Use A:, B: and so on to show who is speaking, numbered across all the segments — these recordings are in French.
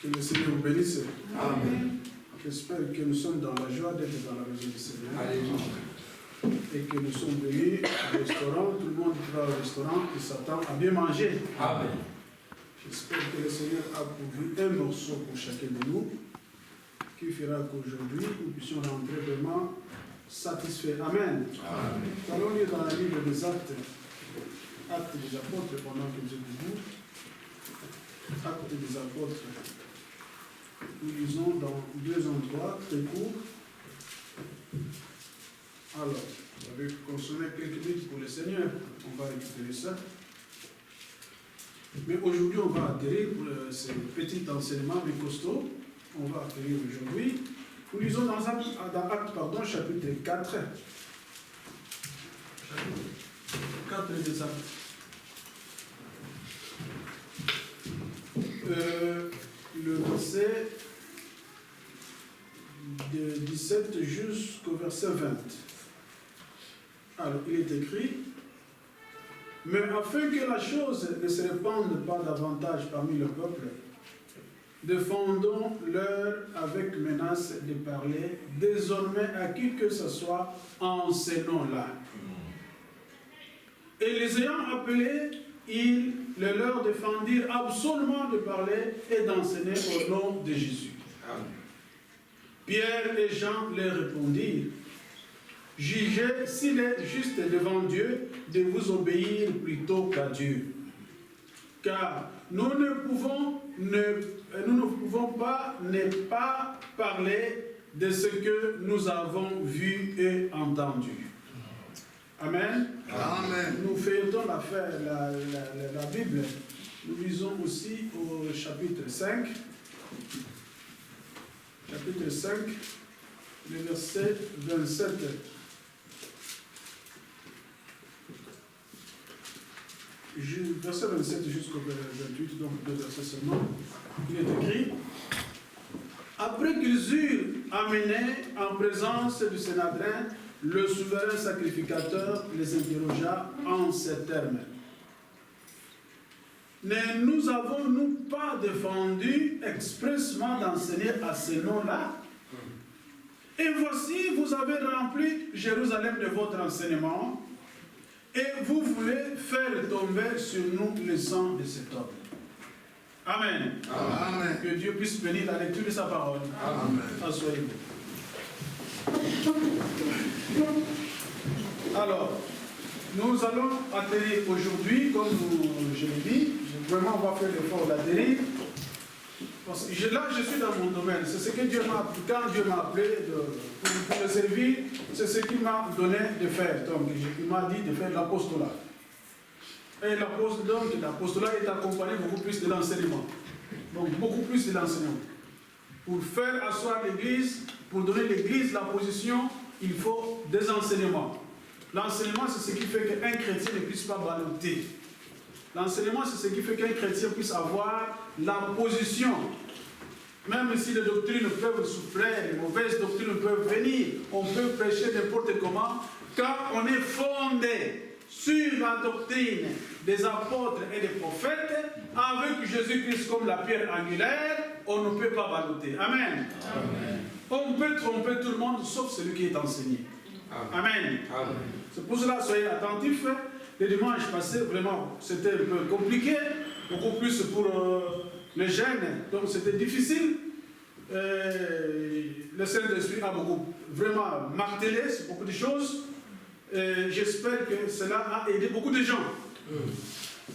A: Que le Seigneur vous bénisse.
B: Amen.
A: J'espère que nous sommes dans la joie d'être dans la maison du Seigneur.
B: Alléluia.
A: Et que nous sommes venus au restaurant. Tout le monde qui va au restaurant et s'attend à bien manger.
B: Amen.
A: J'espère que le Seigneur a pourvu un morceau pour chacun de nous qui fera qu'aujourd'hui nous puissions rentrer vraiment satisfaits. Amen.
B: Amen.
A: Nous allons lire dans la livre des Actes, Actes des Apôtres pendant que vous êtes debout. Actes des Apôtres. Nous lisons dans deux endroits très courts. Alors, vous avez consommé quelques minutes pour le Seigneur. On va récupérer ça. Mais aujourd'hui, on va atterrir pour ce petit enseignement mais costaud. On va atterrir aujourd'hui. Nous lisons dans Actes, chapitre 4. Chapitre 4 des Actes. Le verset de 17 jusqu'au verset 20. Alors, il est écrit: mais afin que la chose ne se répande pas davantage parmi le peuple, défendons-leur avec menace de parler désormais à qui que ce soit en ces noms-là. Et les ayant appelés, ils le leur défendirent absolument de parler et d'enseigner au nom de Jésus.
B: Amen.
A: Pierre et Jean leur répondirent: jugez s'il est juste devant Dieu de vous obéir plutôt qu'à Dieu. Car nous ne pouvons pas ne pas parler de ce que nous avons vu et entendu. Amen.
B: Amen.
A: Nous feuilletons la Bible. Nous lisons aussi au chapitre 5. Chapitre 5, le verset 27. Verset 27 jusqu'au 28, donc deux versets seulement. Il est écrit: après qu'ils eurent amené en présence du Sanhédrin, le souverain sacrificateur les interrogea en ces termes: ne nous avons-nous pas défendu expressement d'enseigner à ce nom-là? Et voici, vous avez rempli Jérusalem de votre enseignement, et vous voulez faire tomber sur nous le sang de cet homme. Amen.
B: Amen.
A: Que Dieu puisse bénir la lecture de sa parole.
B: Amen.
A: Asseyez-vous. Alors, nous allons atterrir aujourd'hui, comme je l'ai dit. Vraiment, on va faire l'effort d'atterrir. Parce que là, je suis dans mon domaine. C'est ce que Dieu m'a appelé. Quand Dieu m'a appelé pour le servir, c'est ce qu'il m'a donné de faire. Donc, il m'a dit de faire l'apostolat. Et l'apostolat est accompagné beaucoup plus de l'enseignement. Donc, beaucoup plus de l'enseignement. Pour faire asseoir l'Église, pour donner l'Église la position, il faut des enseignements. L'enseignement, c'est ce qui fait qu'un chrétien ne puisse pas balloter. L'enseignement, c'est ce qui fait qu'un chrétien puisse avoir la position. Même si les doctrines peuvent souffrir, les mauvaises doctrines peuvent venir, on peut prêcher n'importe comment. Quand on est fondé sur la doctrine des apôtres et des prophètes, avec Jésus-Christ comme la pierre angulaire, on ne peut pas balloter. Amen. Amen. On peut tromper tout le monde, sauf celui qui est enseigné. Amen. Amen. C'est pour cela, soyez attentifs. Le dimanche passé, vraiment, c'était un peu compliqué, beaucoup plus pour les jeunes, donc c'était difficile. Le Saint-Esprit a vraiment martelé sur beaucoup de choses. J'espère que cela a aidé beaucoup de gens.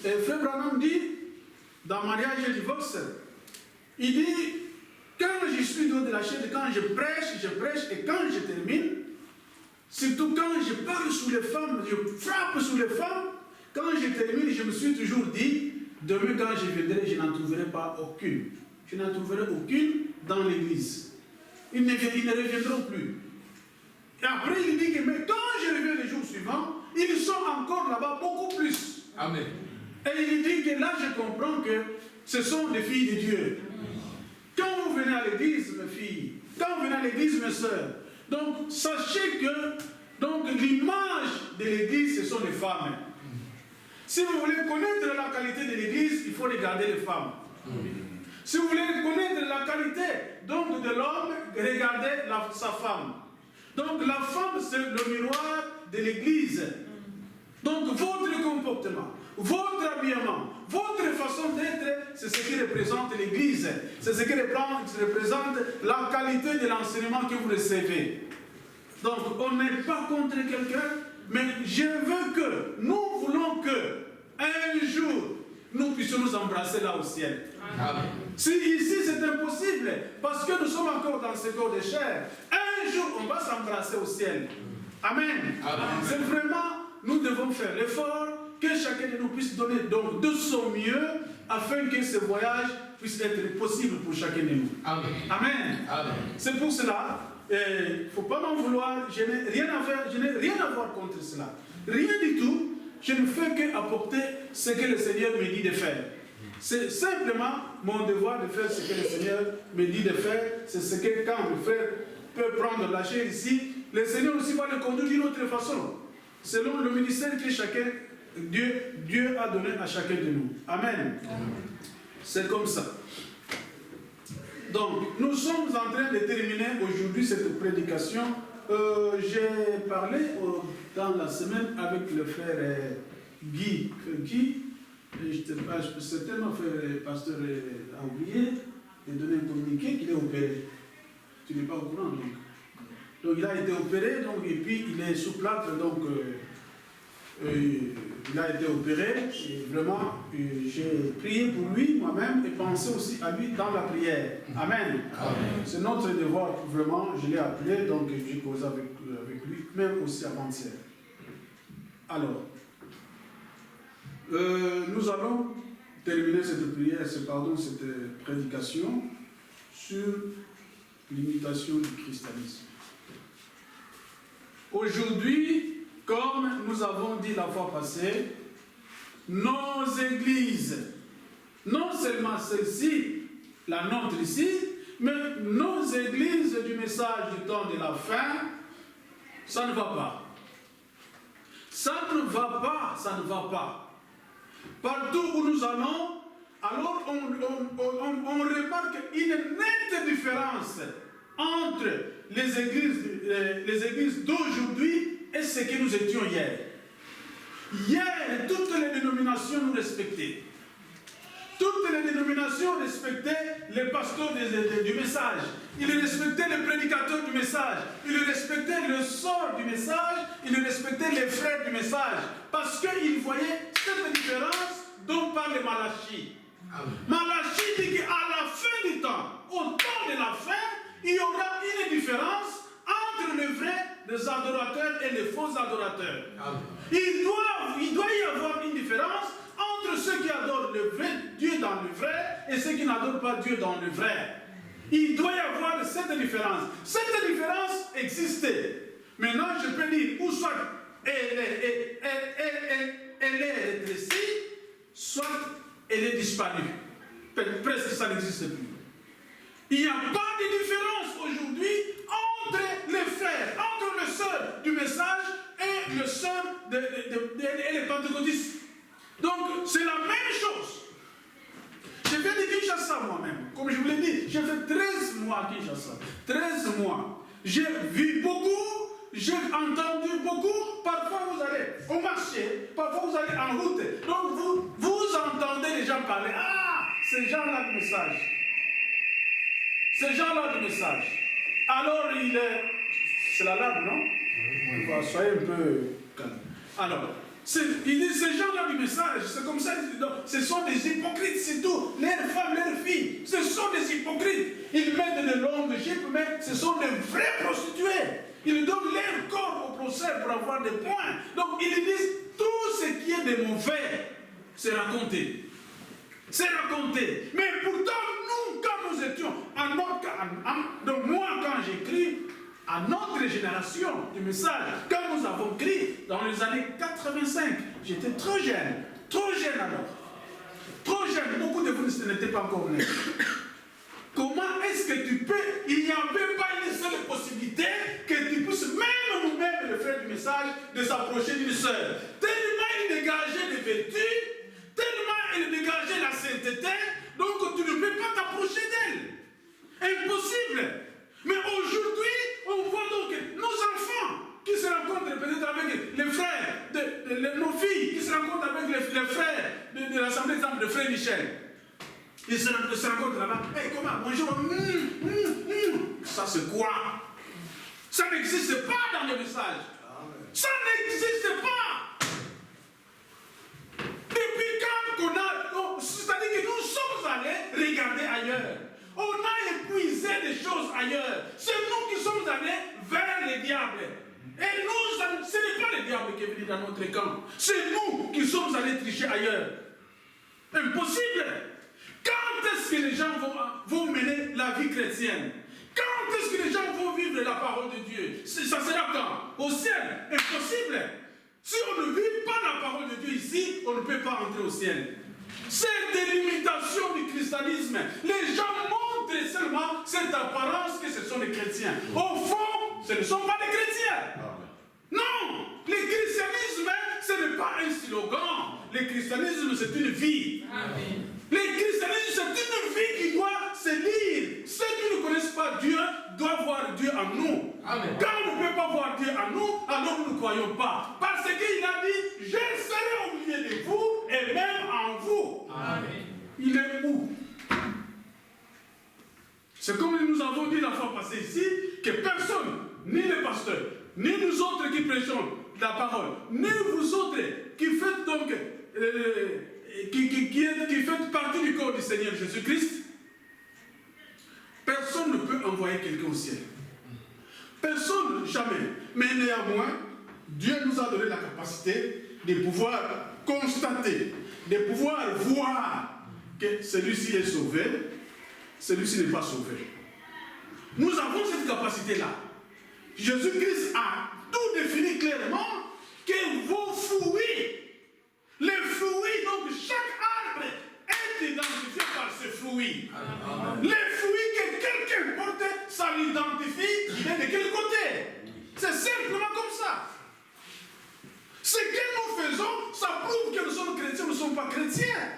A: Et Frère Branham dit, dans mariage et divorce, il dit, quand je suis dans de la chaise, quand je prêche, et quand je termine, surtout quand je parle sur les femmes, je frappe sur les femmes, quand je termine, je me suis toujours dit, demain quand je viendrai, je n'en trouverai pas aucune. Je n'en trouverai aucune dans l'église. Ils ne reviendront plus. Et après, il dit que mais quand je reviens les jours suivants, ils sont encore là-bas beaucoup plus.
B: Amen.
A: Et il dit que là, je comprends que ce sont des filles de Dieu. Quand vous venez à l'église, mes filles, quand vous venez à l'église, mes sœurs, donc sachez que l'image de l'église, ce sont les femmes. Si vous voulez connaître la qualité de l'église, il faut regarder les femmes. Si vous voulez connaître la qualité donc, de l'homme, regardez sa femme. Donc la femme, c'est le miroir de l'Église. Donc votre comportement, votre habillement, votre façon d'être, c'est ce qui représente l'Église. C'est ce qui représente la qualité de l'enseignement que vous recevez. Donc on n'est pas contre quelqu'un, mais je veux que, nous voulons que, un jour, nous puissions nous embrasser là au ciel. Amen. Si ici c'est impossible, parce que nous sommes encore dans ce corps de chair, un jour on va s'embrasser au ciel. Amen. Amen. C'est vraiment, nous devons faire l'effort que chacun de nous puisse donner donc de son mieux afin que ce voyage puisse être possible pour chacun de nous. Amen. Amen. Amen. C'est pour cela, il ne faut pas m'en vouloir, je n'ai rien à faire, je n'ai rien à voir contre cela. Rien du tout. Je ne fais qu'apporter ce que le Seigneur me dit de faire. C'est simplement mon devoir de faire ce que le Seigneur me dit de faire. C'est ce que quand le frère peut prendre la chair ici, le Seigneur aussi va le conduire d'une autre façon. Selon le ministère que chacun, Dieu a donné à chacun de nous. Amen. C'est comme ça. Donc, nous sommes en train de terminer aujourd'hui cette prédication. J'ai parlé dans la semaine avec le frère Guy. Certainement, le pasteur a oublié de donner un communiqué qu'il est opéré. Tu n'es pas au courant, donc. Donc il a été opéré, donc, et puis il est sous plâtre, donc il a été opéré. Et vraiment, j'ai prié pour lui moi-même et pensé aussi à lui dans la prière. Amen. Amen. C'est notre devoir, vraiment. Je l'ai appelé, donc j'ai causé avec lui, même aussi avant-hier. Alors, nous allons terminer cette prière, cette prédication sur l'imitation du christianisme. Aujourd'hui, comme nous avons dit la fois passée, nos églises, non seulement celle-ci, la nôtre ici, mais nos églises du message du temps de la fin, ça ne va pas. Ça ne va pas, ça ne va pas. Partout où nous allons, alors on remarque une nette différence entre les églises d'aujourd'hui et ce que nous étions hier. Hier, toutes les dénominations nous respectaient. Toutes les dénominations respectaient les pasteurs du message. Ils respectaient les prédicateurs du message. Ils respectaient le sort du message. Ils respectaient les frères du message. Parce qu'ils voyaient cette différence dont parle Malachie. Malachie dit qu'à la fin du temps, au temps de la fin, il y aura une différence entre les vrais adorateurs et les faux adorateurs. Il doit y avoir une différence entre ceux qui adorent le vrai Dieu dans le vrai et ceux qui n'adorent pas Dieu dans le vrai. Il doit y avoir cette différence. Cette différence existait. Maintenant, je peux dire, ou soit elle est rétrécie, soit elle est disparue. Presque ça n'existe plus. Il n'y a pas de différence aujourd'hui entre les frères, entre le sœur du message et le sœur et les pentecôtistes. Donc, c'est la même chose. Je viens de Kinshasa moi-même. Comme je vous l'ai dit, j'ai fait 13 mois à Kinshasa. 13 mois. J'ai vu beaucoup, j'ai entendu beaucoup. Parfois, vous allez au marché, parfois, vous allez en route. Donc, vous entendez les gens parler. Ah, ces gens-là de message. Ces gens-là de message. Alors, c'est la larme, non? Oui. Soyez un peu calme. Alors, il dit ces gens-là du message, c'est comme ça, ce sont des hypocrites, c'est tout. Leurs femmes, leurs filles, ce sont des hypocrites. Ils mettent de longues jupes, mais ce sont des vrais prostituées. Ils donnent leur corps au procès pour avoir des points. Donc, ils disent tout ce qui est de mauvais, c'est raconté. C'est raconté. Mais pourtant, nous, quand nous étions, donc moi, quand j'écris, à notre génération du message, quand nous avons écrit dans les années 85, j'étais trop jeune alors. Trop jeune, beaucoup de vous n'étaient pas encore nés. Comment est-ce que tu peux, il n'y avait pas une seule possibilité que tu puisses, même nous-mêmes, le frère du message, de s'approcher d'une sœur. Tellement il dégageait des vertus, tellement il dégageait la sainteté, donc tu ne peux pas t'approcher Ils se rencontrent là-bas. Hey, comment? Bonjour. Ça, c'est quoi? Ça n'existe pas dans le message. Ça n'existe pas. Depuis quand qu'on a... C'est-à-dire que nous sommes allés regarder ailleurs. On a épuisé des choses ailleurs. C'est nous qui sommes allés vers les diables. Et nous, ce n'est pas le diable qui est venu dans notre camp. C'est nous qui sommes allés tricher ailleurs. Impossible. Quand est-ce que les gens vont mener la vie chrétienne? Quand est-ce que les gens vont vivre la parole de Dieu? Ça sera quand? Au ciel? Impossible. Si on ne vit pas la parole de Dieu ici, on ne peut pas entrer au ciel. C'est des limitations du christianisme. Les gens montrent seulement cette apparence que ce sont des chrétiens. Au fond, ce ne sont pas des chrétiens. Non, le christianisme, ce n'est pas un slogan. Le christianisme, c'est une vie. Amen. Le christianisme, c'est une vie qui doit se lire. Ceux qui ne connaissent pas Dieu doivent voir Dieu en nous. Amen. Quand on ne peut pas voir Dieu en nous, alors nous ne croyons pas. Parce qu'il a dit, je serai au milieu de vous et même en vous. Amen. Il est où? C'est comme nous avons dit la fois passée ici, que personne, ni le pasteur, ni nous autres qui prêchons la parole, ni vous autres qui faites donc, qui faites partie du corps du Seigneur Jésus-Christ, personne ne peut envoyer quelqu'un au ciel. Personne, jamais. Mais néanmoins, Dieu nous a donné la capacité de pouvoir constater, de pouvoir voir que celui-ci est sauvé, celui-ci n'est pas sauvé. Nous avons cette capacité-là. Jésus-Christ a tout défini clairement que vos fruits, les fruits, donc chaque arbre est identifié par ses fruits. Les fruits que quelqu'un porte, ça l'identifie, il est de quel côté? C'est simplement comme ça. Ce que nous faisons, ça prouve que nous sommes chrétiens, nous ne sommes pas chrétiens.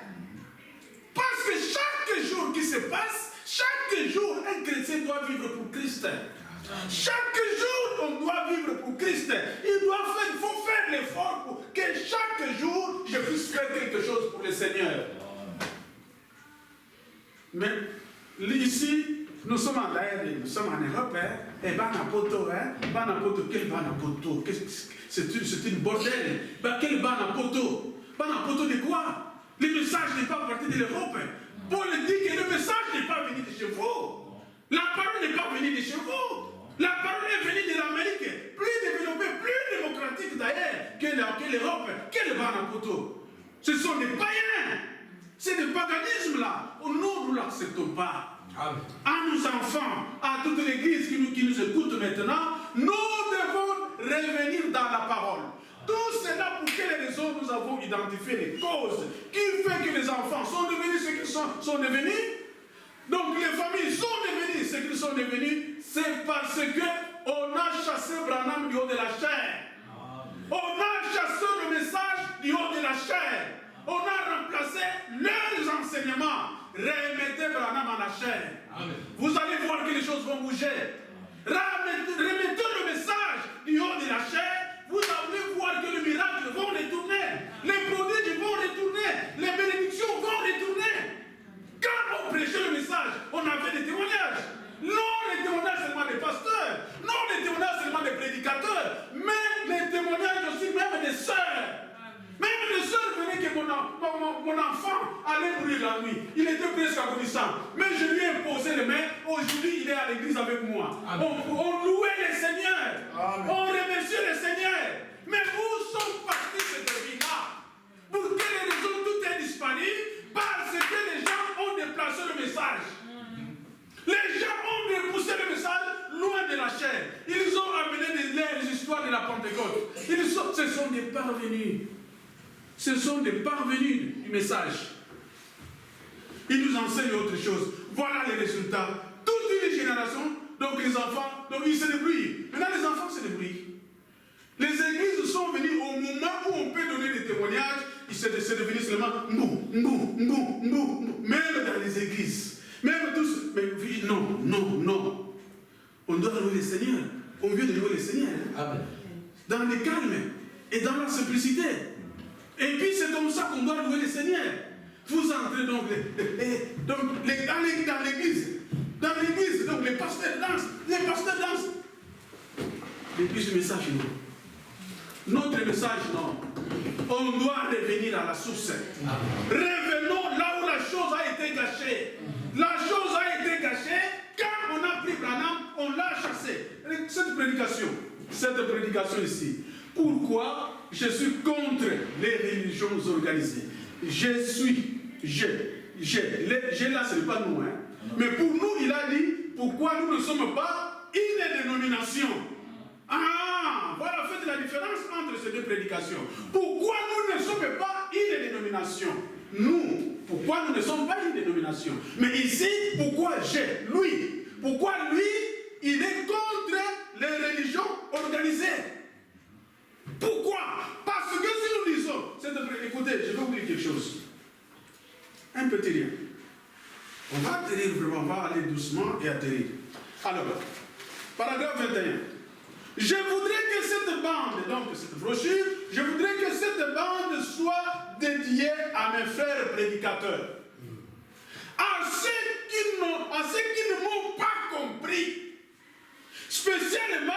A: Parce que chaque jour qui se passe, chaque jour, un chrétien doit vivre pour Christ. Chaque jour, on doit vivre pour Christ. Il faut faire l'effort pour que chaque jour, je puisse faire quelque chose pour le Seigneur. Mais ici, nous sommes en Aïe, nous sommes en Europe, et Banapoto, quel Banapoto? C'est une bordel. Quel Banapoto? Banapoto de quoi? Le message n'est pas parti de l'Europe. Paul dit que le message n'est pas venu de chez vous. La parole n'est pas venue de chez vous. La parole est venue de l'Amérique, plus développée, plus démocratique d'ailleurs que l'Europe. Quel Banapoto? Ce sont des païens. C'est du paganisme là. Nous ne l'acceptons pas. Amen. À nos enfants, à toute l'église qui nous écoute maintenant, nous devons revenir dans la parole. Tout cela pour quelles raisons nous avons identifié les causes qui fait que les enfants sont devenus ce qu'ils sont devenus. Donc les familles sont devenues ce qu'ils sont devenus, c'est parce qu'on a chassé Branham du haut de la chair. On a chassé le message du haut de la chair. On a remplacé leurs enseignements. Remettez Branham à la chair. Amen. Vous allez voir que les choses vont bouger. Remettez le message du haut de la chair. Vous allez voir que les miracles vont retourner. Les prodiges vont retourner. Les bénédictions vont retourner. Quand on prêchait le message, on avait des témoignages. Non les témoignages seulement des pasteurs. Non les témoignages seulement des prédicateurs. Mais les témoignages aussi même des sœurs. Même les sœurs venaient que mon enfant allait mourir la nuit. Il était presque agonissant. Mais je lui ai imposé les mains. Aujourd'hui, il est à l'église avec moi. On louait le Seigneur. Amen. On remerciait le Seigneur. Mais où sont partis ces vie-là? Pour quelles raisons tout est disparu? Parce que les gens ont déplacé le message. Les gens ont repoussé le message loin de la chair. Ils ont amené les histoires de la Pentecôte. Ce sont des parvenus. Ce sont des parvenus du message. Ils nous enseignent autre chose. Voilà les résultats. Toute une génération, donc les enfants, donc ils se débrouillent. Maintenant les enfants se débrouillent. Les églises sont venues au moment où on peut donner des témoignages. C'est devenu seulement même dans les églises. Même tous, mais non. On doit louer le Seigneur. On vient de louer le Seigneur. Amen. Dans le calme et dans la simplicité. Et puis c'est comme ça qu'on doit louer le Seigneur. Vous entrez donc, dans l'église. Dans l'église, donc les pasteurs dansent. L'église du message, non. Notre message, non. On doit revenir à la source. Revenons là où la chose a été gâchée. La chose a été gâchée quand on a pris Branham, on l'a chassé. Cette prédication ici. Pourquoi je suis contre les religions organisées? Là, ce n'est pas nous. Hein. Mais pour nous, il a dit, pourquoi nous ne sommes pas une dénomination? Ah, voilà, faites la différence entre ces deux prédications. Pourquoi nous ne sommes pas une dénomination? Nous, pourquoi nous ne sommes pas une dénomination? Mais ici, pourquoi lui? Pourquoi lui, il est contre les religions organisées? Pourquoi? Parce que si nous disons, écoutez, je vais vous dire quelque chose. Un petit rien. On va atterrir vraiment, on va aller doucement et atterrir. Alors, paragraphe 21. Je voudrais que cette bande, donc cette brochure, je voudrais que cette bande soit dédiée à mes frères prédicateurs. À ceux qui ne m'ont pas compris. Spécialement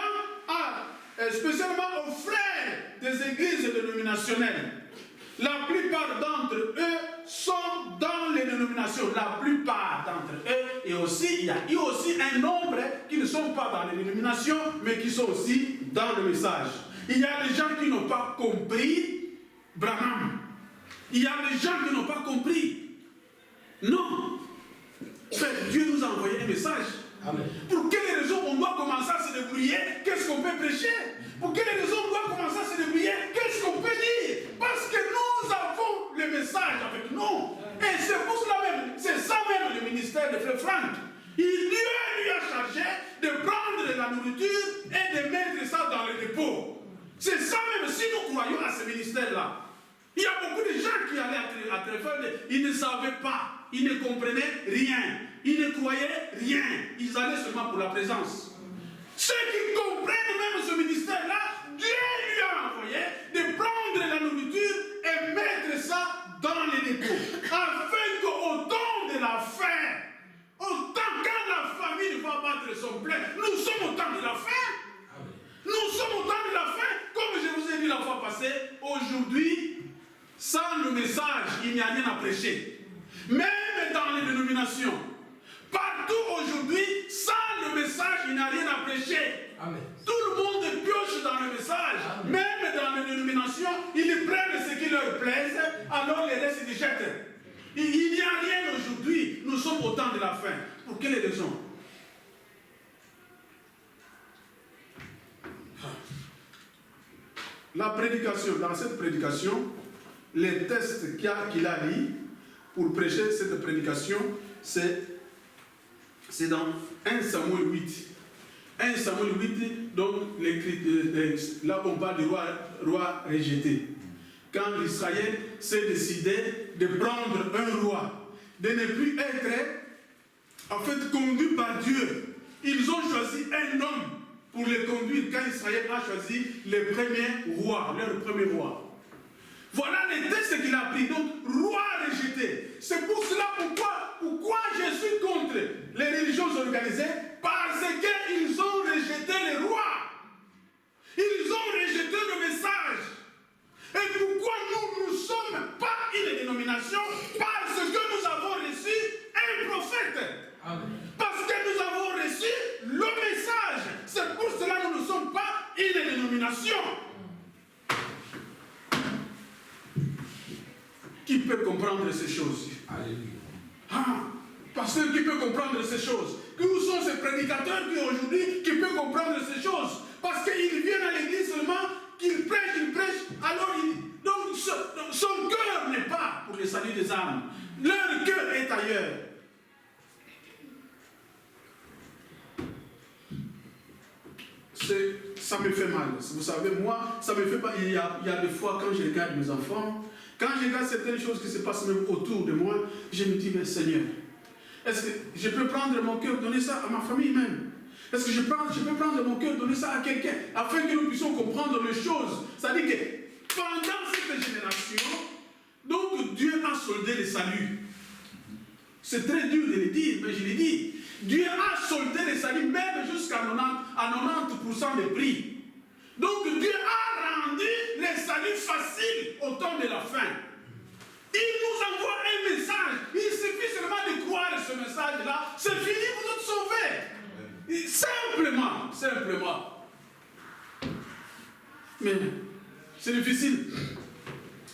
A: aux frères des églises dénominationnelles. La plupart d'entre eux sont dans les dénominations. La plupart d'entre eux. Et aussi, il y a eu aussi un nombre qui ne sont pas dans les dénominations, mais qui sont aussi dans le message. Il y a des gens qui n'ont pas compris Branham. Il y a des gens qui n'ont pas compris. Non. Dieu nous a envoyé un message. Amen. Pour quelles raisons on doit commencer à se débrouiller? Qu'est-ce qu'on peut prêcher? Pour quelles raisons on doit commencer à se débrouiller? Qu'est-ce qu'on peut dire? Parce que nous avons le message avec nous. Et c'est pour cela même, c'est ça même le ministère de Frère Frank. Dieu lui a chargé de prendre la nourriture et de mettre ça dans le dépôt. C'est ça même, si nous croyons à ce ministère-là. Il y a beaucoup de gens qui allaient à Treford, ils ne savaient pas, ils ne comprenaient rien, ils ne croyaient rien, ils allaient seulement pour la présence. Ceux qui comprennent même ce ministère-là, Dieu lui a envoyé de prendre la nourriture et mettre ça dans les dépôts, afin qu'au temps de la fin, au temps quand la famille va battre son plein, nous sommes au temps de la fin. Nous sommes au temps de la fin, comme je vous ai dit la fois passée, aujourd'hui, sans le message, il n'y a rien à prêcher. Même dans les dénominations, partout aujourd'hui, sans le message, il n'y a rien à prêcher. Amen. Tout le monde pioche dans le message. Amen. Même dans les dénominations, ils prennent ce qui leur plaise, alors les restes ils jettent. Il n'y a rien aujourd'hui. Nous sommes au temps de la fin. Pour quelle raison? La prédication, dans cette prédication, les textes qu'il a mis pour prêcher cette prédication, c'est dans 1 Samuel 8. 1 Samuel 8, donc là on parle du roi rejeté. Quand Israël s'est décidé de prendre un roi, de ne plus être en fait conduit par Dieu, ils ont choisi un homme pour les conduire quand Israël a choisi le premier roi, leur premier roi. Voilà les textes qu'il a pris. Donc, roi rejeté. C'est pour cela pourquoi je suis contre les religions organisées. Parce qu'ils ont rejeté les rois. Ils ont rejeté le message. Et pourquoi nous ne sommes pas une dénomination? Parce que nous avons reçu un prophète. Amen. Parce que nous avons reçu le message. C'est pour cela que nous ne sommes pas une dénomination. Qui peut comprendre ces choses? Ah, pasteur, qui peut comprendre ces choses? Où sont ces prédicateurs qui aujourd'hui qui peuvent comprendre ces choses? Parce qu'ils viennent à l'église seulement, qu'ils prêchent, alors donc son cœur n'est pas pour le salut des âmes. Leur cœur est ailleurs. Ça me fait mal. Vous savez, moi, ça me fait pas. Il y a des fois quand je regarde mes enfants, quand je regarde certaines choses qui se passent même autour de moi, je me dis, mais Seigneur, est-ce que je peux prendre mon cœur, donner ça à ma famille même? Est-ce que je peux prendre mon cœur, donner ça à quelqu'un, afin que nous puissions comprendre les choses? C'est-à-dire que pendant cette génération, Donc Dieu a soldé le salut. C'est très dur de le dire, mais je l'ai dit. Dieu a soldé le salut même jusqu'à 90% des prix. Donc Dieu a rendu le salut facile au temps de la fin. Il nous envoie un message. Il suffit seulement de croire ce message-là. C'est fini, vous êtes sauvés. Simplement, simplement. Mais c'est difficile.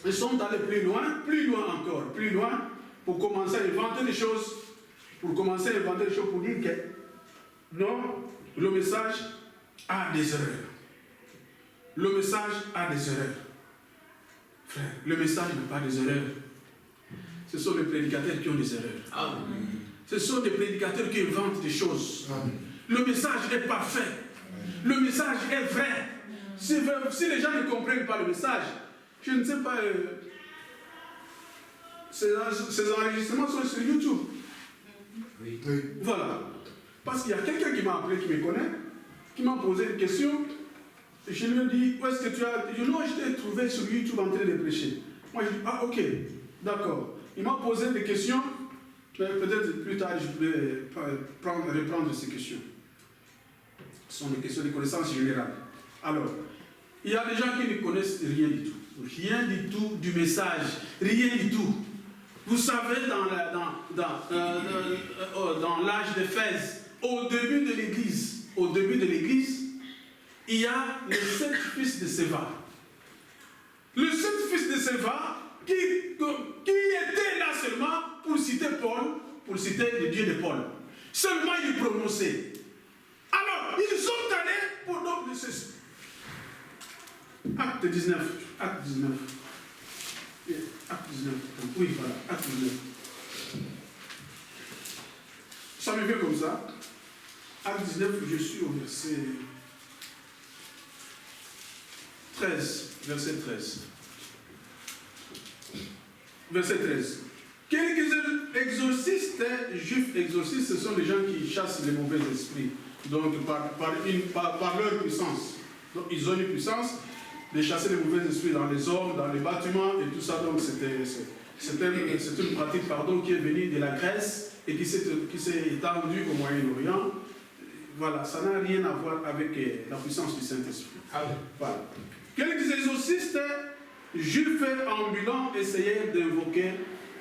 A: Ils sont allés plus loin encore, plus loin, pour commencer à inventer des choses. Pour commencer à inventer des choses pour dire que non, le message a des erreurs. Le message a des erreurs. Frère, le message n'a pas des erreurs. Ce sont les prédicateurs qui ont des erreurs. Amen. Ce sont des prédicateurs qui inventent des choses. Amen. Le message est parfait. Amen. Le message est vrai. Si les gens ne comprennent pas le message, je ne sais pas, ces enregistrements sont sur YouTube. Oui. Voilà. Parce qu'il y a quelqu'un qui m'a appelé, qui me connaît, qui m'a posé une question. Et je lui ai dit, où est-ce que tu as... Je t'ai trouvé sur YouTube en train de prêcher. Moi, je dis, ah, ok, d'accord. Il m'a posé des questions, mais peut-être plus tard, je vais reprendre ces questions. Ce sont des questions de connaissances générales. Alors, il y a des gens qui ne connaissent rien du tout. Rien du tout du message. Rien du tout. Vous savez, dans l'âge d'Éphèse, au début de l'Église, il y a les 7 fils de Séva. Le 7 fils de Séva qui était là seulement pour citer Paul, pour citer le Dieu de Paul. Seulement il prononçait. Alors, ils sont allés pour donc ceci. Acte 19. Acte 19. Acte 19. Oui, voilà, acte 19. Ça me vient comme ça. Acte 19, je suis au verset 13. Verset 13. Verset 13. Quelques exorcistes, juifs exorcistes, ce sont les gens qui chassent les mauvais esprits. Donc par leur puissance. Donc ils ont une puissance de chasser les mauvais esprits dans les hommes, dans les bâtiments et tout ça. Donc c'est une pratique qui est venue de la Grèce et qui s'est étendue au Moyen-Orient. Voilà, ça n'a rien à voir avec la puissance du Saint-Esprit. Voilà. Quelques exorcistes juifs ambulants essayaient d'invoquer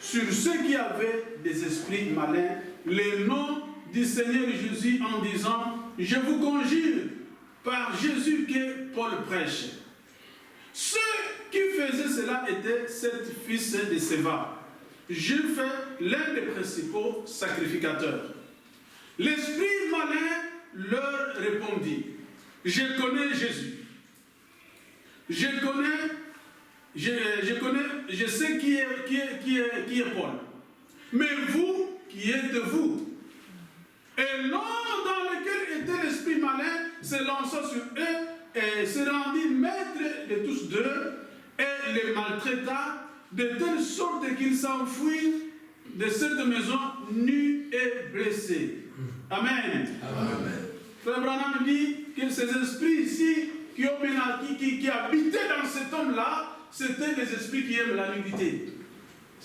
A: sur ceux qui avaient des esprits malins le nom du Seigneur Jésus en disant « Je vous conjure par Jésus que Paul prêche ». Ceux qui faisaient cela étaient 7 fils de Séva, juifs, l'un des principaux sacrificateurs. L'esprit malin leur répondit « Je connais Jésus. Je sais qui est Paul. Mais vous, qui êtes-vous? » Et l'homme dans lequel était l'esprit malin se lança sur eux et se rendit maître de tous deux et les maltraita de telle sorte qu'ils s'enfuirent de cette maison nus et blessés. Amen. Amen. Frère Branham dit que ces esprits ici qui habitaient dans cet homme-là, c'était les esprits qui aiment la nudité.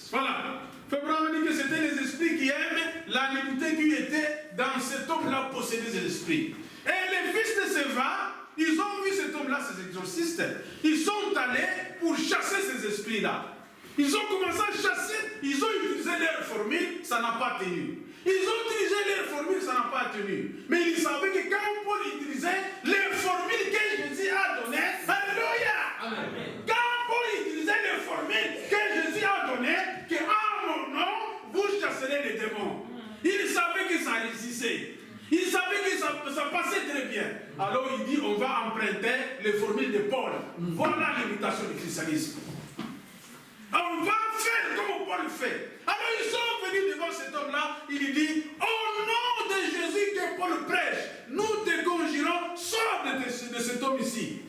A: Voilà. Frère Branham dit que c'était les esprits qui aiment la nudité qui étaient dans cet homme-là possédé des esprits. Et les fils de Séva, ils ont vu cet homme-là, ces exorcistes, ils sont allés pour chasser ces esprits-là. Ils ont commencé à chasser, ils ont utilisé leur formule, ça n'a pas tenu. Ils ont utilisé leur formule, ça n'a pas tenu. Mais ils savaient que quand Paul utilisait les formules que Jésus a données, alléluia! Quand Paul utilisait les formules que Jésus a données, que en mon nom, vous chasserez les démons. Ils savaient que ça résistait. Ils savaient que ça passait très bien. Alors il dit, on va emprunter les formules de Paul. Voilà l'imitation du christianisme. On va faire comme Paul fait. Alors ils sont venus devant cet homme-là, il dit, au nom de Jésus que Paul prêche, nous te conjurons, sors de cet homme ici.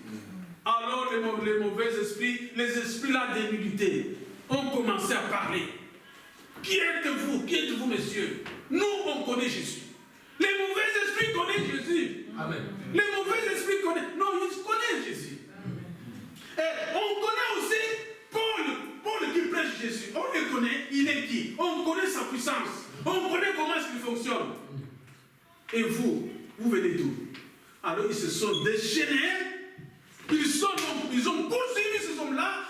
A: Alors les mauvais esprits, les esprits-là d'humilité, ont commencé à parler. Qui êtes-vous? Qui êtes-vous, messieurs? Nous, on connaît Jésus. Les mauvais esprits connaissent Jésus. Amen. Les mauvais esprits connaissent. Non, ils connaissent Jésus. Et on connaît aussi Paul qui prêche Jésus, on le connaît, il est qui? On connaît sa puissance, on connaît comment est-ce qu'il fonctionne. Et vous venez d'où? Alors ils se sont déchaînés, ils ont poursuivi ces hommes-là,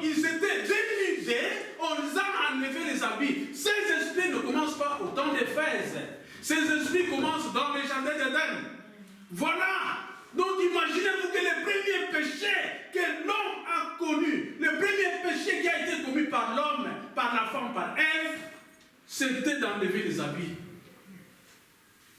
A: ils étaient dénudés, on les a enlevé les habits. Ces esprits ne commencent pas au temps d'Éphèse, ces esprits commencent dans les jardins d'Éden. Voilà. Donc imaginez-vous que le premier péché que l'homme a connu, le premier péché qui a été commis par l'homme, par la femme, par Ève, c'était d'enlever les habits.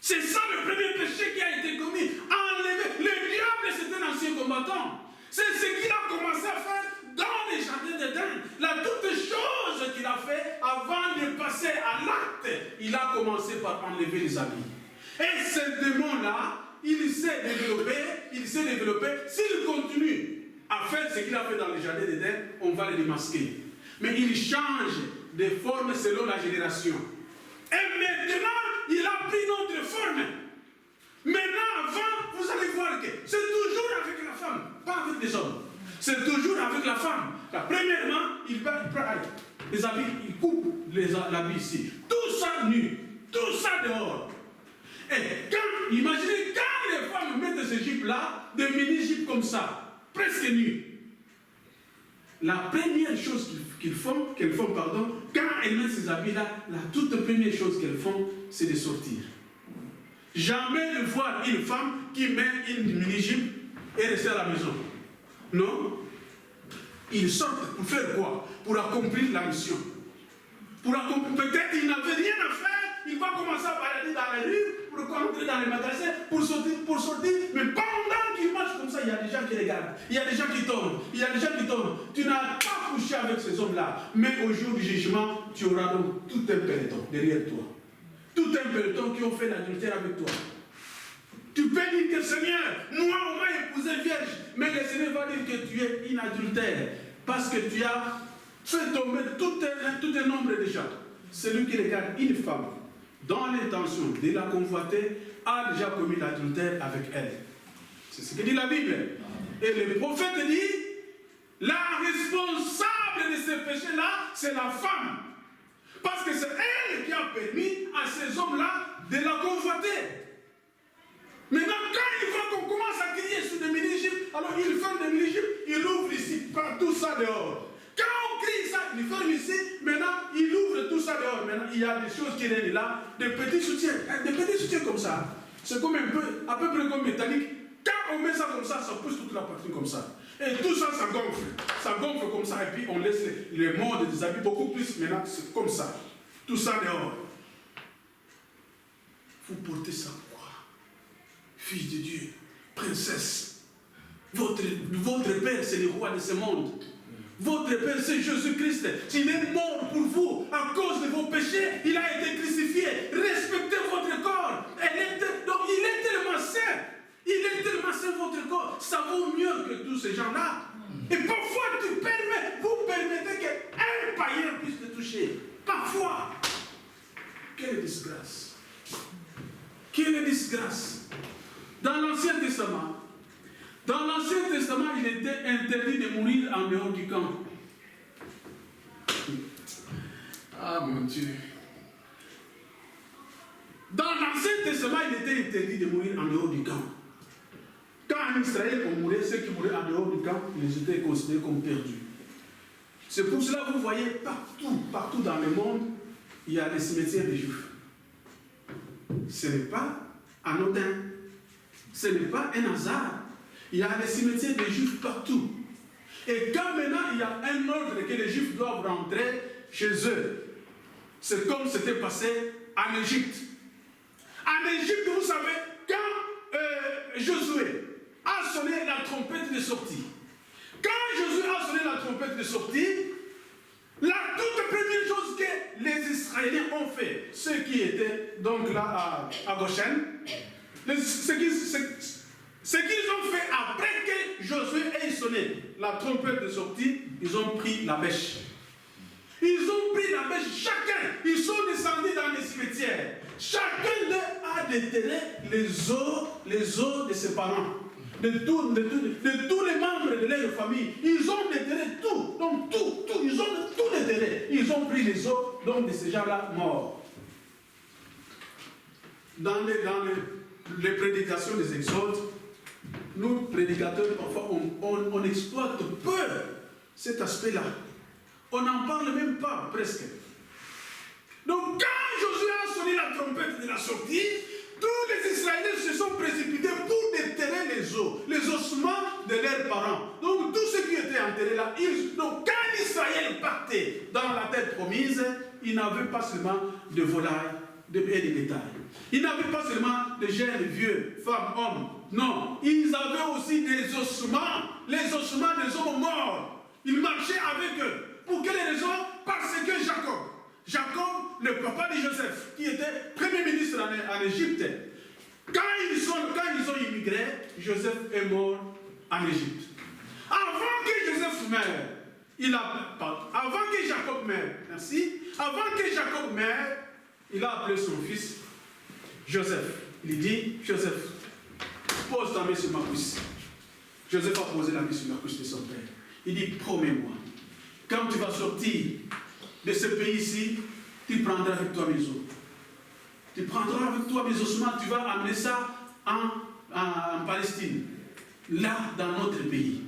A: C'est ça le premier péché qui a été commis. Enlever. Le diable, c'est un ancien combattant. C'est ce qu'il a commencé à faire dans les jardins d'Éden. La toute chose qu'il a fait avant de passer à l'acte, il a commencé par enlever les habits. Et ce démon-là, il s'est développé. S'il continue à faire ce qu'il a fait dans les jardins d'Éden, on va le démasquer. Mais il change de forme selon la génération. Et maintenant, il a pris notre forme. Maintenant, avant, vous allez voir que c'est toujours avec la femme, pas avec les hommes. C'est toujours avec la femme. Premièrement, il prend les habits, il coupe l'habit ici. Tout ça nu, tout ça dehors. Et imaginez quand les femmes mettent ces jupes-là, des mini-jupes comme ça, presque nues. La première chose qu'elles font, quand elles mettent ces habits-là, la toute première chose qu'elles font, c'est de sortir. Jamais ne voir une femme qui met une mini-jupe et rester à la maison. Non. Ils sortent pour faire quoi? Pour accomplir la mission. Peut-être qu'ils n'avaient rien à faire. Il va commencer à balader dans la rue, pour rentrer dans les magasins, pour sortir. Mais pendant qu'il marche comme ça, il y a des gens qui regardent. Il y a des gens qui tombent. Tu n'as pas couché avec ces hommes-là. Mais au jour du jugement, tu auras donc tout un peloton derrière toi. Tout un peloton qui ont fait l'adultère avec toi. Tu peux dire que Seigneur, moi on m'a épousé vierge. Mais le Seigneur va dire que tu es inadultère. Parce que tu as fait tomber tout un nombre de gens. Celui qui regarde une femme dans l'intention de la convoiter a déjà commis l'adultère avec elle. C'est ce que dit la Bible. Et le prophète dit, la responsable de ce péché-là, c'est la femme. Parce que c'est elle qui a permis à ces hommes-là de la convoiter. Maintenant, quand il voit qu'on commence à crier sur des mini-jupes, alors il ferme des mini-jupes, il ouvre ici, tout ça dehors. Quand on crie ça, il ferme ici, maintenant il ouvre tout ça dehors. Maintenant, il y a des choses qui viennent là, des petits soutiens comme ça. C'est comme à peu près comme métallique. Quand on met ça comme ça pousse toute la partie comme ça. Et tout ça, ça gonfle comme ça, et puis on laisse les modes des habits beaucoup plus. Maintenant, c'est comme ça. Tout ça dehors. Vous portez ça quoi? Fils de Dieu, princesse. Votre Père, c'est le roi de ce monde. Votre Père, c'est Jésus-Christ. Il est mort pour vous à cause de vos péchés. Il a été crucifié. Respectez votre corps. Donc, il est tellement saint. Il est tellement saint, votre corps. Ça vaut mieux que tous ces gens-là. Et parfois, vous permettez qu'un païen puisse te toucher. Parfois. Quelle disgrâce. Quelle disgrâce. Dans l'Ancien Testament, il était interdit de mourir en dehors du camp. Ah mon Dieu. Dans l'Ancien Testament, il était interdit de mourir en dehors du camp. Quand en Israël, on mourait, ceux qui mouraient en dehors du camp, ils étaient considérés comme perdus. C'est pour cela que vous voyez partout dans le monde, il y a des cimetières des Juifs. Ce n'est pas anodin. Ce n'est pas un hasard. Il y a des cimetières des Juifs partout. Et quand maintenant il y a un ordre que les Juifs doivent rentrer chez eux, c'est comme c'était passé en Égypte. En Égypte, vous savez, quand Josué a sonné la trompette de sortie, la toute première chose que les Israéliens ont fait, ceux qui étaient donc là à Goshen, ce qu'ils ont fait après que Josué ait sonné la trompette de sortie, ils ont pris la bêche. Chacun. Ils sont descendus dans les cimetières. Chacun d'eux a déterré les os de ses parents. de tous les membres de leur famille. Ils ont déterré tout. Donc tout, ils ont tout déterré. Ils ont pris les os donc, de ces gens-là morts. Dans les prédications des exodes, nous, prédicateurs, parfois, on exploite peu cet aspect-là. On n'en parle même pas, presque. Donc, quand Josué a sonné la trompette de la sortie, tous les Israéliens se sont précipités pour déterrer les ossements de leurs parents. Donc, tous ceux qui étaient enterrés là, donc, quand Israël partait dans la terre promise, il n'avait pas seulement de volailles et de bétail. Ils n'avaient pas seulement de jeunes, vieux, femmes, hommes. Non, ils avaient aussi des ossements, les ossements des hommes morts. Ils marchaient avec eux. Pour quelle raison? Parce que Jacob, le papa de Joseph, qui était premier ministre en Égypte, quand ils ont immigré, Joseph est mort en Égypte. Avant que Joseph meure, avant que Jacob meure, il a appelé son fils Joseph. Il dit, Joseph, pose ta main sur ma cuisse. Joseph a posé la main sur la cuisse de son père. Il dit, promets-moi, quand tu vas sortir de ce pays-ci, tu prendras avec toi mes os. Tu prendras avec toi mes ossements, tu vas amener ça en Palestine, là, dans notre pays.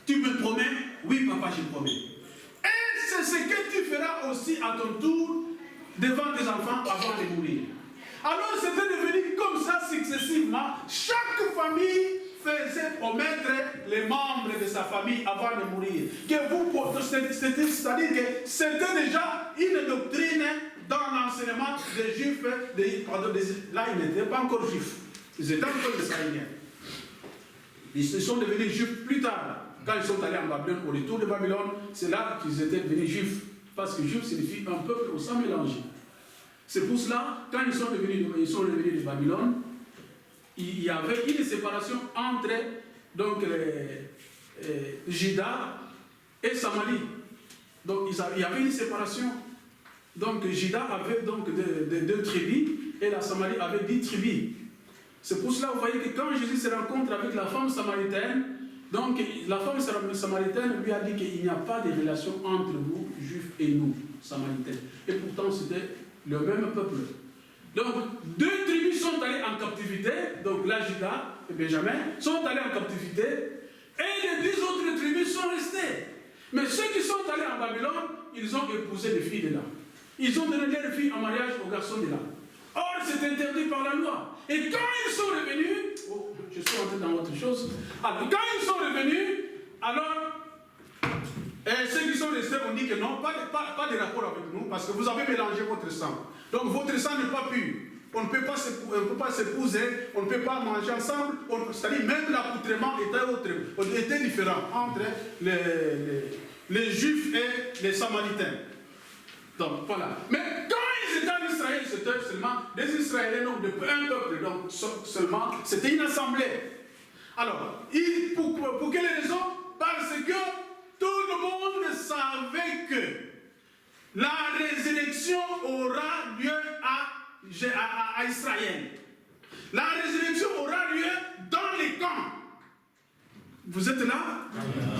A: Tu me promets? Oui, papa, je promets. Et c'est ce que tu feras aussi à ton tour devant tes enfants avant de mourir. Alors c'était devenu comme ça successivement. Chaque famille faisait promettre les membres de sa famille avant de mourir. C'est-à-dire que c'était déjà une doctrine dans l'enseignement des Juifs. Là, ils n'étaient pas encore Juifs. Ils étaient encore Israéliens. Ils se sont devenus Juifs plus tard. Quand ils sont allés en Babylone, au retour de Babylone, c'est là qu'ils étaient devenus Juifs. Parce que Juif signifie un peuple au sang mélangé. C'est pour cela, quand ils sont revenus de Babylone, il y avait une séparation entre donc, Juda et Samarie. Donc il y avait une séparation. Donc Juda avait donc deux tribus et la Samarie avait 10 tribus. C'est pour cela, vous voyez que quand Jésus se rencontre avec la femme samaritaine, donc la femme samaritaine lui a dit qu'il n'y a pas de relation entre vous, juifs, et nous, samaritains. Et pourtant c'était le même peuple. Donc, 2 tribus sont allées en captivité, donc là, Juda et Benjamin sont allés en captivité, et les 10 autres tribus sont restées. Mais ceux qui sont allés en Babylone, ils ont épousé les filles de là. Ils ont donné leurs filles en mariage aux garçons de là. Or, c'est interdit par la loi. Et quand ils sont revenus, je suis entré dans autre chose. Alors, quand ils sont revenus, alors, ceux qui sont restés ont dit que non, pas de rapport avec nous, parce que vous avez mélangé votre sang. Donc votre sang n'est pas pur. On ne peut pas s'épouser, on ne peut pas manger ensemble. C'est-à-dire même l'accoutrement était différent entre les Juifs et les Samaritains. Donc voilà. Mais quand ils étaient en Israël, c'était seulement des Israéliens, donc un peuple. Donc seulement, c'était une assemblée. Alors, pour quelle raison? Parce que tout le monde savait que la résurrection aura lieu à Israël. La résurrection aura lieu dans les camps. Vous êtes là?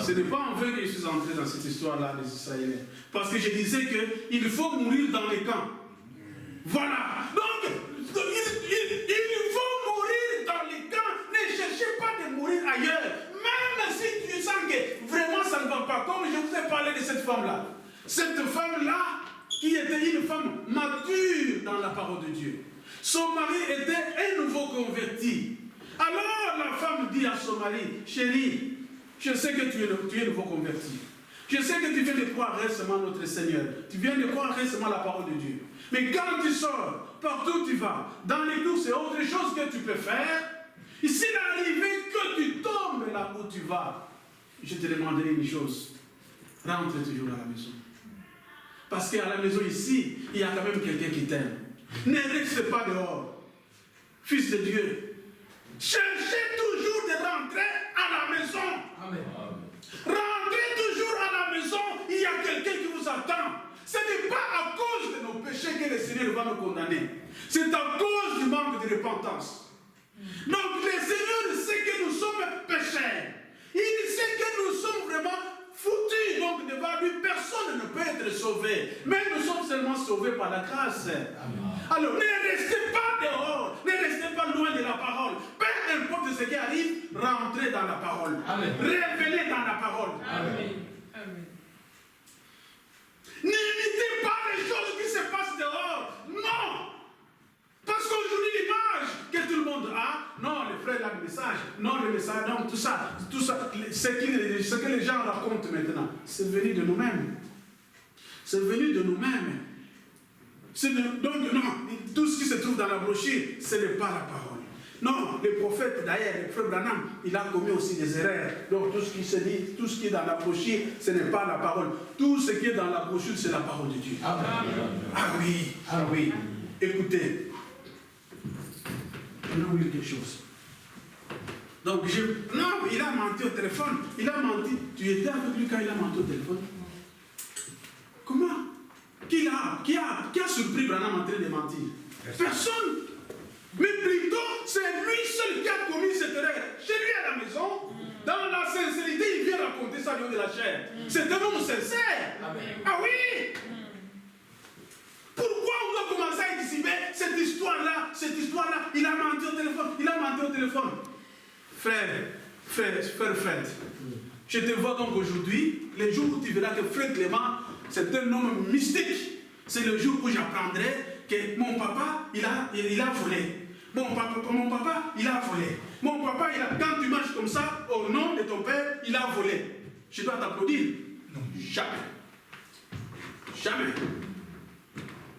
A: Ce n'est pas en vain que je suis entré dans cette histoire-là des Israéliens. Parce que je disais qu'il faut mourir dans les camps. Voilà. Donc, il faut mourir dans les camps. Ne cherchez pas de mourir ailleurs. Même si tu sens que vraiment ça ne va pas. Comme je vous ai parlé de cette femme-là. Cette femme-là, qui était une femme mature dans la parole de Dieu. Son mari était un nouveau converti. Alors la femme dit à son mari, chérie, je sais que tu es nouveau converti. Je sais que tu viens de croire récemment notre Seigneur. Tu viens de croire récemment la parole de Dieu. Mais quand tu sors, partout où tu vas, dans l'église, c'est autre chose que tu peux faire. Et s'il arrivait que tu tombes là où tu vas, je te demanderai une chose. Rentre toujours à la maison. Parce qu'à la maison ici, il y a quand même quelqu'un qui t'aime. Ne reste pas dehors. Fils de Dieu, cherchez toujours de rentrer à la maison. Amen. Rentrez toujours à la maison, il y a quelqu'un qui vous attend. Ce n'est pas à cause de nos péchés que le Seigneur va nous condamner. C'est à cause du manque de repentance. Donc le Seigneur sait que nous sommes pécheurs. sauvés. Mais nous sommes seulement sauvés par la grâce. Alors, ne restez pas dehors. Ne restez pas loin de la parole. Peu importe ce qui arrive, rentrez dans la parole. Revenez dans la parole. N'imitez pas les choses qui se passent dehors. Non. Parce qu'aujourd'hui, l'image que tout le monde a, non, les frères, le message, non, le message, non, tout ça, ce que les gens racontent maintenant, c'est venu de nous-mêmes. C'est venu de nous-mêmes. Donc, non, tout ce qui se trouve dans la brochure, ce n'est pas la parole. Non, le prophète, d'ailleurs, le frère Branham, il a commis aussi des erreurs. Donc, tout ce qui se dit, tout ce qui est dans la brochure, ce n'est pas la parole. Tout ce qui est dans la brochure, c'est la parole de Dieu. Ah oui, ah oui. Écoutez. On a oublié quelque chose. Donc, non, il a menti au téléphone. Il a menti. Tu étais avec lui quand il a menti au téléphone? Comment? Qui a surpris Branham en train de mentir? Personne. Mais plutôt, c'est lui seul qui a commis cette erreur. Chez lui à la maison, dans la sincérité, il vient raconter ça au lieu de la chair. C'est un homme sincère. Ah oui! Pourquoi on doit commencer à anticiper cette histoire-là, il a menti au téléphone, Frère, Fred, je te vois donc aujourd'hui, le jour où tu verras que Frère Clément, c'est un homme mystique. C'est le jour où j'apprendrai que mon papa, il a volé. Mon papa, il a volé. Mon papa, quand tu marches comme ça, au nom de ton père, il a volé. Je dois t'applaudir? Non, jamais. Jamais.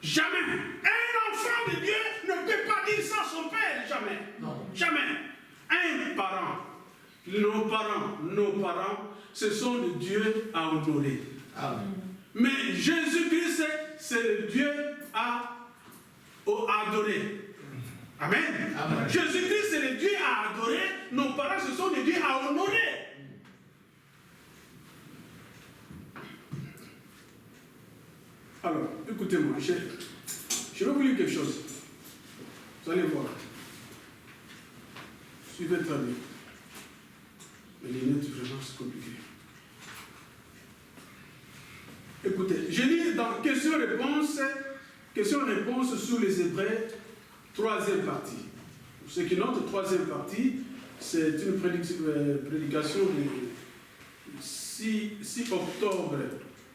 A: Jamais. Un enfant de Dieu ne peut pas dire ça à son père. Jamais. Non. Jamais. Un parent. Nos parents, ce sont le Dieu à honorer. Amen. Mais Jésus-Christ, c'est le Dieu à adorer. Amen. Amen. Jésus-Christ, c'est le Dieu à adorer. Nos parents, ce sont les dieux à honorer. Alors, écoutez-moi, je vais vous lire quelque chose. Vous allez voir. Suivez très bien. Les lunettes, vraiment, c'est compliqué. Écoutez, je lis dans question-réponse sur les Hébreux, 3e partie. Pour ceux qui notent, 3e partie, c'est une prédication du 6 octobre.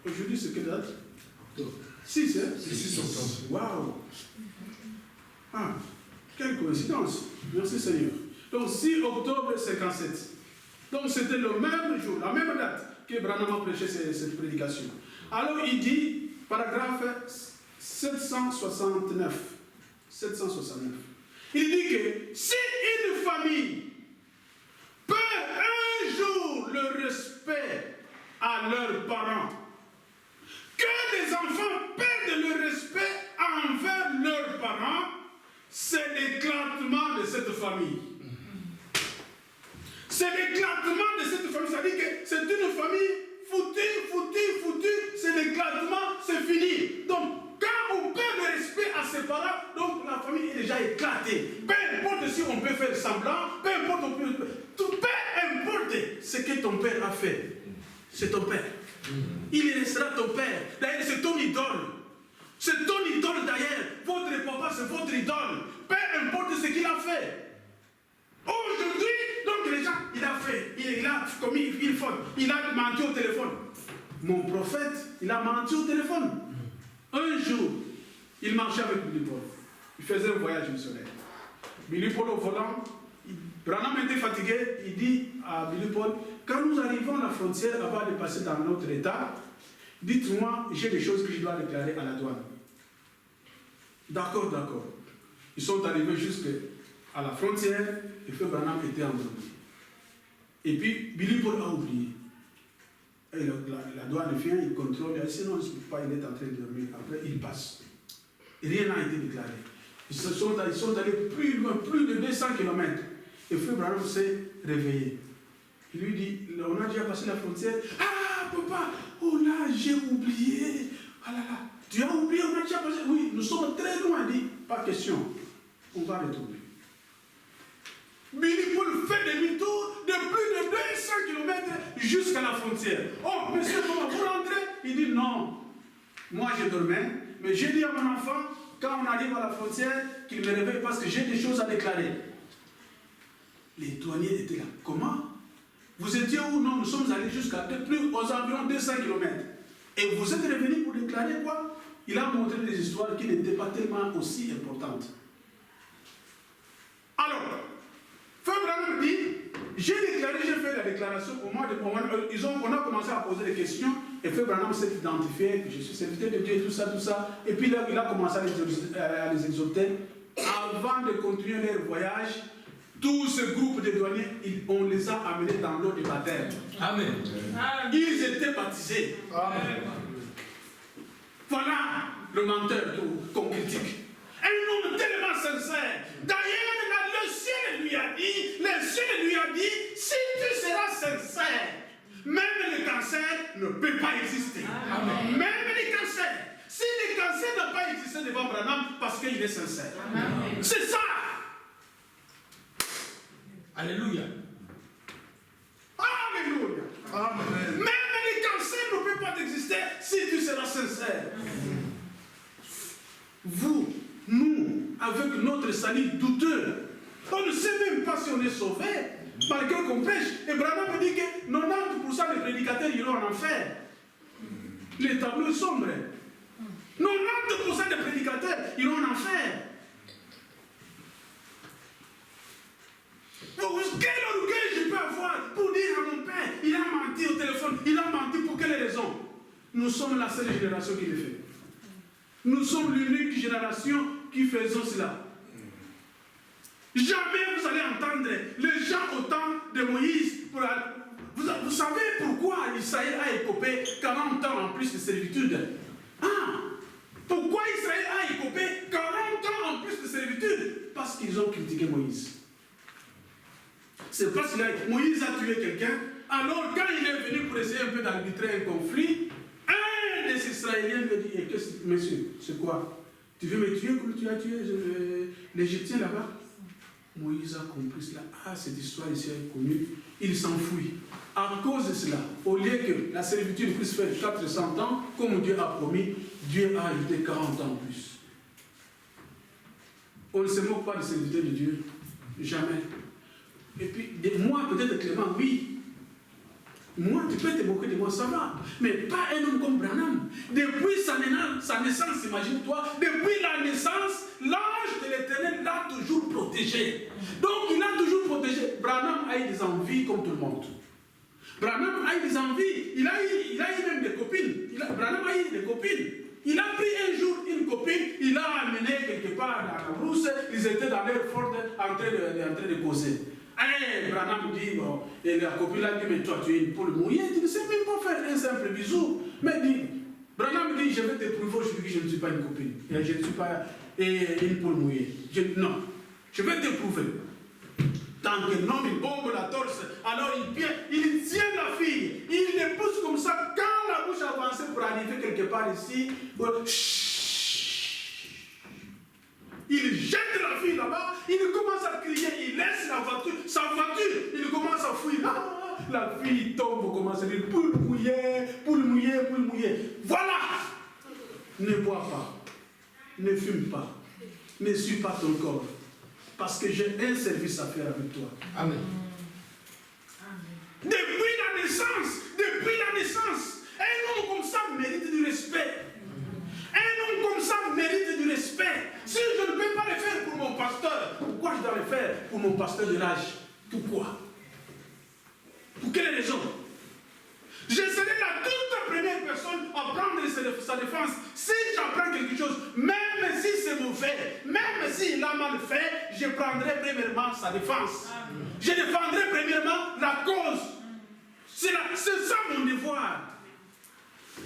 A: Aujourd'hui, c'est quelle date? Octobre. 6, hein? 6 octobre. Waouh! Ah, quelle coïncidence! Merci Seigneur. Donc, 6 octobre 57. Donc, c'était le même jour, la même date que Branham a prêché cette prédication. Alors, il dit, paragraphe 769. Il dit que si une famille perd un jour le respect à leurs parents, que les enfants perdent le respect envers leurs parents, c'est l'éclatement de cette famille. C'est l'éclatement de cette famille. C'est-à-dire que c'est une famille foutue, c'est l'éclatement, c'est fini. Donc, quand on perd le respect à ses parents, donc la famille est déjà éclatée. Peu importe si on peut faire semblant, peu importe ce que ton père a fait, c'est ton père. Il restera ton père. D'ailleurs, c'est ton idole. C'est ton idole d'ailleurs. Votre papa, c'est votre idole. Peu importe ce qu'il a fait. Aujourd'hui, donc les gens, il a commis une faute. Il a menti au téléphone. Mon prophète, il a menti au téléphone. Un jour, il marchait avec Billy Paul. Il faisait un voyage missionnaire. Billy Paul au volant, Branham était fatigué, il dit à Billy Paul, quand nous arrivons à la frontière avant de passer dans notre état, dites-moi, j'ai des choses que je dois déclarer à la douane. D'accord. Ils sont arrivés jusqu'à la frontière, et Frère Branham était endormi. Et puis, Billy Paul a oublié. Et la douane vient, il contrôle, il dit, sinon, il est en train de dormir. Après, il passe. Et rien n'a été déclaré. Ils sont allés plus loin, plus de 200 km. Et Frère Branham s'est réveillé. Il lui dit, on a déjà passé la frontière. Ah, papa, oh là, j'ai oublié. Ah là là, tu as oublié, on a déjà passé. Oui, nous sommes très loin. Il dit, pas question, on va retourner. Billy Paul fait demi-tour de plus de 200 km jusqu'à la frontière. Oh, monsieur, comment vous rentrez? Il dit non. Moi, je dormais, mais j'ai dit à mon enfant, quand on arrive à la frontière, qu'il me réveille parce que j'ai des choses à déclarer. Les douaniers étaient là. Comment? Vous étiez où? Non, nous sommes allés jusqu'à aux environs 200 km. Et vous êtes revenu pour déclarer quoi? Il a montré des histoires qui n'étaient pas tellement aussi importantes. Alors, Frère Branham dit, j'ai déclaré, j'ai fait la déclaration au mois de on a commencé à poser des questions, et Frère Branham s'est identifié, que je suis serviteur de Dieu, tout ça, et puis là, il a commencé à les exhorter. Avant de continuer leur voyage, tout ce groupe de douaniers, on les a amenés dans l'eau de baptême. Amen. Ils étaient baptisés. Amen. Voilà le menteur qu'on critique. Un homme tellement sincère. D'ailleurs, le ciel lui a dit, si tu seras sincère, même le cancer ne peut pas exister. Amen. Même les cancers. Si le cancer n'a pas existé devant Branham, parce qu'il est sincère. Amen. C'est ça. Alléluia. Alléluia. Amen. Même les cancers ne peuvent pas exister si tu seras sincère. Vous, nous, avec notre salut douteux, on ne sait même pas si on est sauvé, malgré qu'on pêche. Et Branham me dit que 90% des prédicateurs iront en enfer. Les tableaux sombres. 90% des prédicateurs iront en enfer. Quel orgueil je peux avoir pour dire à mon père, il a menti au téléphone, il a menti pour quelle raison? Nous sommes la seule génération qui le fait. Nous sommes l'unique génération qui faisons cela. Jamais vous allez entendre les gens au temps de Moïse. Vous savez pourquoi Israël a écopé 40 ans en plus de servitude? Pourquoi Israël a écopé 40 ans en plus de servitude? Parce qu'ils ont critiqué Moïse. C'est parce que Moïse a tué quelqu'un. Alors quand il est venu pour essayer un peu d'arbitrer un conflit, un des Israéliens lui a dit, monsieur, c'est quoi? Tu veux me tuer comme tu as tué l'Égyptien là-bas? Moïse a compris cela. Cette histoire ici est connue. Il s'enfuit. À cause de cela, au lieu que la servitude puisse faire 400 ans, comme Dieu a promis, Dieu a ajouté 40 ans en plus. On ne se moque pas des serviteurs de Dieu. Jamais. Et puis, moi, peut-être Clément, oui. Moi, tu peux te moquer de moi, ça va. Mais pas un homme comme Branham. Depuis sa naissance, imagine-toi, depuis la naissance, l'ange de l'Éternel l'a toujours protégé. Donc, il l'a toujours protégé. Branham a eu des envies comme tout le monde. Branham a eu des envies. Il a eu même des copines. Branham a eu des copines. Il a pris un jour une copine, il l'a amenée quelque part dans la brousse, ils étaient dans leur fort en train de causer. Branham dit, bon, et la copine a dit, mais toi tu es une poule mouillée, tu ne sais même pas faire un simple bisou. Mais dit, Branham dit, je vais te prouver aujourd'hui que je ne suis pas une copine, et je ne suis pas une poule mouillée. Non, je vais te prouver. Tant que l'homme il bombe la torse, alors il tient la fille, il les pousse comme ça, quand la bouche avance pour arriver quelque part ici, il jette la fille là-bas, il commence à crier, il laisse sa voiture, il commence à fuir. La fille tombe, commence à dire poule mouillée, poule mouillée, poule mouillée. Voilà! Ne bois pas, ne fume pas, ne suis pas ton corps. Parce que j'ai un service à faire avec toi. Amen. Depuis la naissance, un homme comme ça mérite du respect. Un homme comme ça mérite du respect. Si je ne peux pas le faire pour mon pasteur, pourquoi je dois le faire pour mon pasteur de l'âge? Pourquoi? Pour quelle raison? Je serai la toute première personne à prendre sa défense. Si j'apprends quelque chose, même si c'est mauvais, même s'il a mal fait, je prendrai premièrement sa défense. Je défendrai premièrement la cause. C'est ça mon devoir.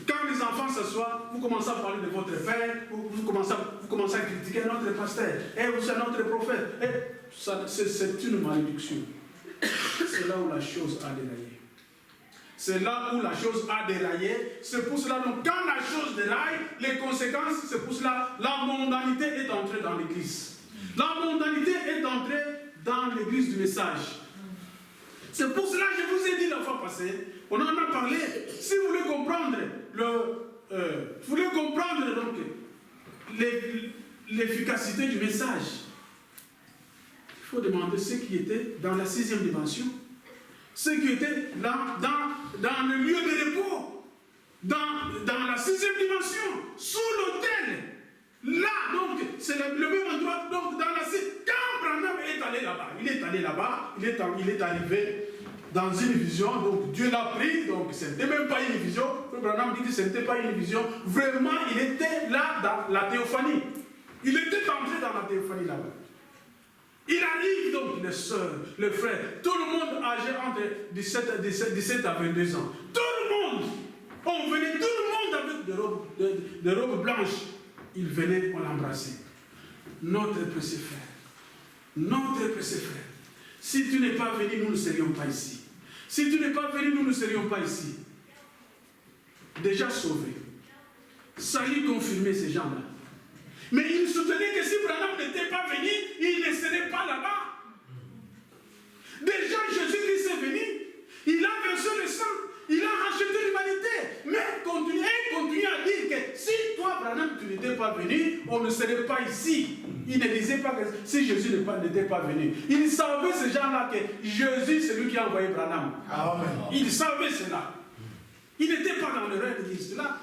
A: Quand les enfants s'assoient, vous commencez à parler de votre père, vous commencez à critiquer notre pasteur, et vous êtes notre prophète. C'est une malédiction. C'est là où la chose a déraillé. C'est là où la chose a déraillé. C'est pour cela, donc, quand la chose déraille, les conséquences, c'est pour cela, la mondanité est entrée dans l'église. La mondanité est entrée dans l'église du message. C'est pour cela que je vous ai dit la fois passée, on en a parlé. Si vous voulez comprendre voulez comprendre donc l'efficacité du message, il faut demander ce qui était dans la 6e dimension, ce qui était dans le lieu de repos, dans la 6e dimension, sous l'autel. Là, donc, c'est le même endroit. Donc, dans la 6e, quand Branham est allé là-bas, il est arrivé dans une vision, donc Dieu l'a pris, donc ce n'était même pas une vision. Branham dit que ce n'était pas une vision. Vraiment, il était là dans la théophanie. Il était entré dans la théophanie là-bas. Il arrive donc, les soeurs, les frères, tout le monde âgé entre 17 à 22 ans. Tout le monde, on venait, tout le monde avec des robes blanches. Il venait, on l'embrassait. Notre précieux frère, si tu n'es pas venu, nous ne serions pas ici. Si tu n'es pas venu, nous ne serions pas ici. Déjà sauvés. Salut confirmé ces gens-là. Mais il soutenait que si Branham n'était pas venu, il ne serait pas là-bas. Déjà Jésus-Christ est venu. Il a versé le sang. Il a racheté l'humanité. Mais continue à dire que si toi, Branham, tu n'étais pas venu, on ne serait pas ici. Il ne disait pas que si Jésus n'était pas venu. Il savait ces gens-là que Jésus, c'est lui qui a envoyé Branham. Amen. Il savait cela. Il n'était pas dans l'erreur de dire cela.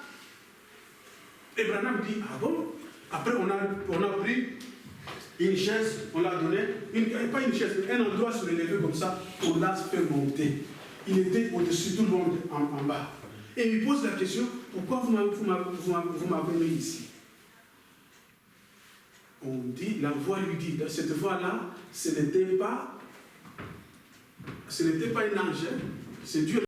A: Et Branham dit, ah bon? Après, on a pris une chaise, on l'a donné, pas une chaise, un endroit surélevé comme ça, on l'a fait monter. Il était au-dessus, tout le monde en bas. Et il pose la question, pourquoi vous m'avez mis ici? On dit, la voix lui dit, dans cette voix-là, ce n'était pas un ange, c'est Dieu.